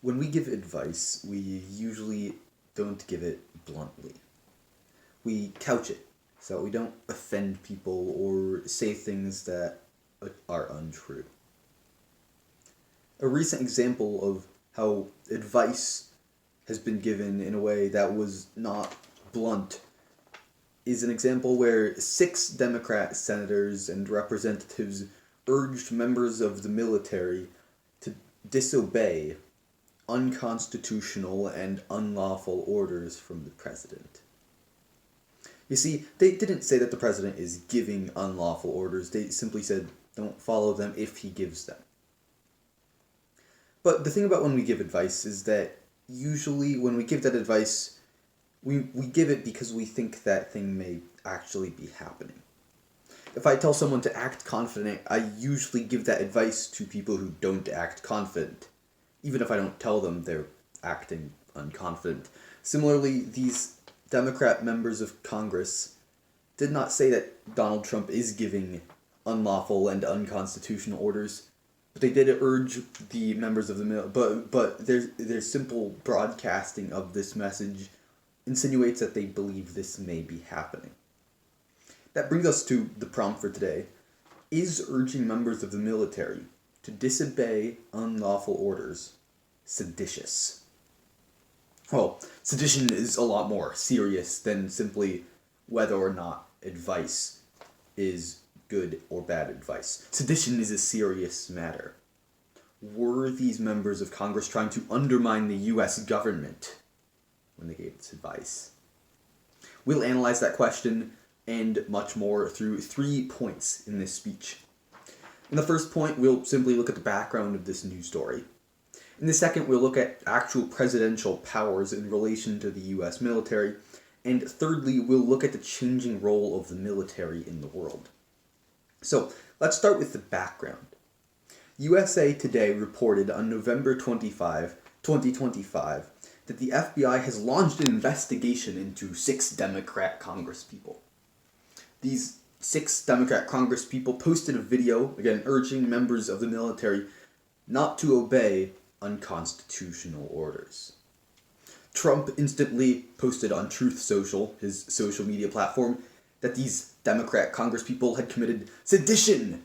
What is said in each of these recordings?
When we give advice, we usually don't give it bluntly. We couch it so we don't offend people or say things that are untrue. A recent example of how advice has been given in a way that was not blunt is an example where 6 Democrat senators and representatives urged members of the military to disobey unconstitutional and unlawful orders from the president. You see, they didn't say that the president is giving unlawful orders, they simply said don't follow them if he gives them. But the thing about when we give advice is that usually when we give that advice, we give it because we think that thing may actually be happening. If I tell someone to act confident, I usually give that advice to people who don't act confident, even if I don't tell them they're acting unconfident. Similarly, these Democrat members of Congress did not say that Donald Trump is giving unlawful and unconstitutional orders, but they did urge the members of the but their simple broadcasting of this message insinuates that they believe this may be happening. That brings us to the prompt for today. Is urging members of the military to disobey unlawful orders seditious? Well, sedition is a lot more serious than simply whether or not advice is good or bad advice. Sedition is a serious matter. Were these members of Congress trying to undermine the U.S. government when they gave its advice? We'll analyze that question and much more through 3 points in this speech. In the first point, we'll simply look at the background of this news story. In the second, we'll look at actual presidential powers in relation to the U.S. military. And thirdly, we'll look at the changing role of the military in the world. So, let's start with the background. USA Today reported on November 25, 2025, that the FBI has launched an investigation into 6 Democrat congresspeople. These 6 Democrat congresspeople posted a video, again, urging members of the military not to obey unconstitutional orders. Trump instantly posted on Truth Social, his social media platform, that these Democrat congresspeople had committed sedition.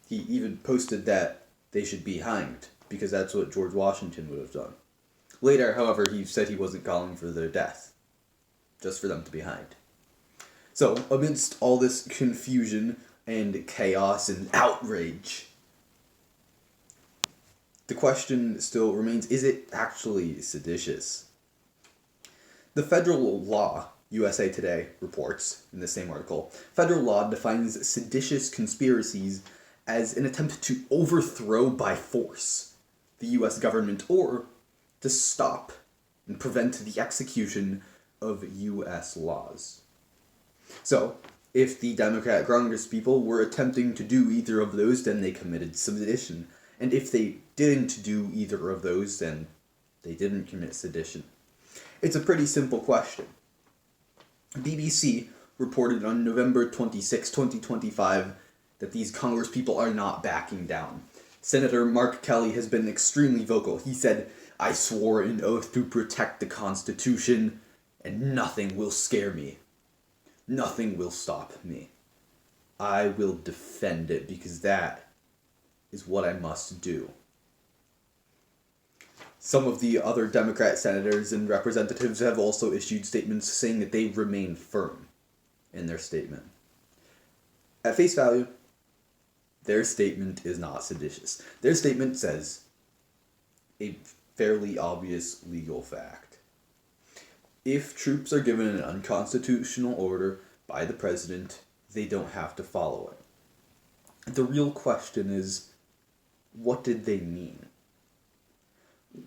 He even posted that they should be hanged, because that's what George Washington would have done. Later, however, he said he wasn't calling for their death, just for them to be hanged. So, amidst all this confusion and chaos and outrage, the question still remains, is it actually seditious? The federal law, USA Today reports in the same article, federal law defines seditious conspiracies as an attempt to overthrow by force the U.S. government or to stop and prevent the execution of U.S. laws. So, if the Democrat congresspeople were attempting to do either of those, then they committed sedition. And if they didn't do either of those, then they didn't commit sedition. It's a pretty simple question. BBC reported on November 26, 2025, that these congresspeople are not backing down. Senator Mark Kelly has been extremely vocal. He said, "I swore an oath to protect the Constitution, and nothing will scare me. Nothing will stop me. I will defend it because that is what I must do." Some of the other Democrat senators and representatives have also issued statements saying that they remain firm in their statement. At face value, their statement is not seditious. Their statement says a fairly obvious legal fact. If troops are given an unconstitutional order by the president, they don't have to follow it. The real question is, what did they mean?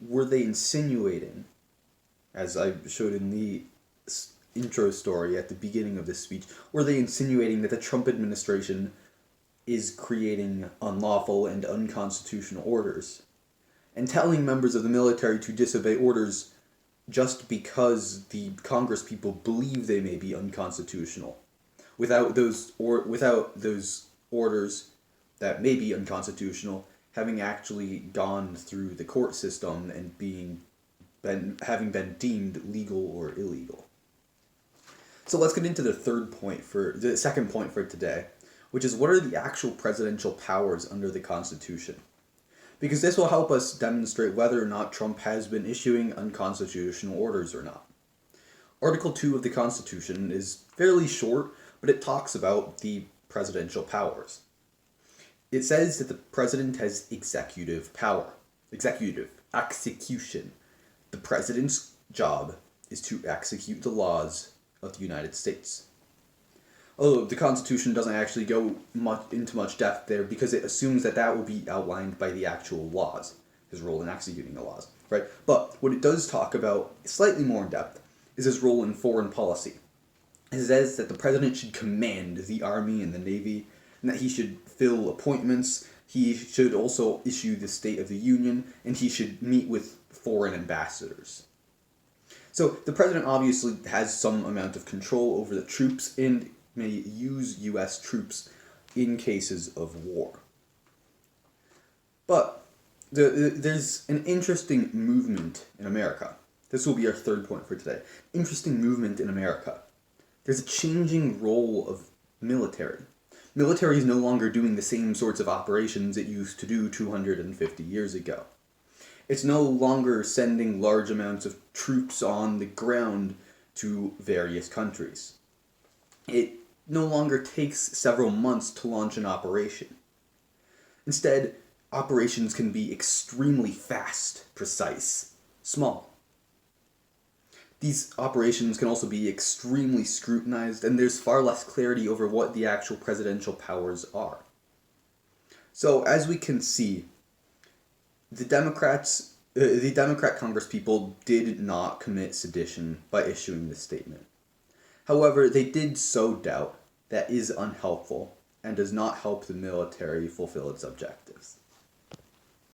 Were they insinuating, as I showed in the intro story at the beginning of this speech, were they insinuating that the Trump administration is creating unlawful and unconstitutional orders and telling members of the military to disobey orders just because the congresspeople believe they may be unconstitutional, without those orders that may be unconstitutional having actually gone through the court system and having been deemed legal or illegal. So let's get into the second point for today, which is what are the actual presidential powers under the Constitution? Because this will help us demonstrate whether or not Trump has been issuing unconstitutional orders or not. Article 2 of the Constitution is fairly short, but it talks about the presidential powers. It says that the president has executive power. Execution. The president's job is to execute the laws of the United States. Although the Constitution doesn't actually go into much depth there because it assumes that will be outlined by the actual laws, his role in executing the laws, right? But what it does talk about slightly more in depth is his role in foreign policy. It says that the president should command the army and the navy, and that he should fill appointments, he should also issue the State of the Union, and he should meet with foreign ambassadors. So the president obviously has some amount of control over the troops and may use U.S. troops in cases of war. But there's an interesting movement in America. This will be our third point for today. Interesting movement in America. There's a changing role of military. Military is no longer doing the same sorts of operations it used to do 250 years ago. It's no longer sending large amounts of troops on the ground to various countries. It no longer takes several months to launch an operation. Instead, operations can be extremely fast, precise, small. These operations can also be extremely scrutinized, and there's far less clarity over what the actual presidential powers are. So, as we can see, the Democrat Congresspeople did not commit sedition by issuing this statement. However, they did sow doubt that is unhelpful and does not help the military fulfill its objectives.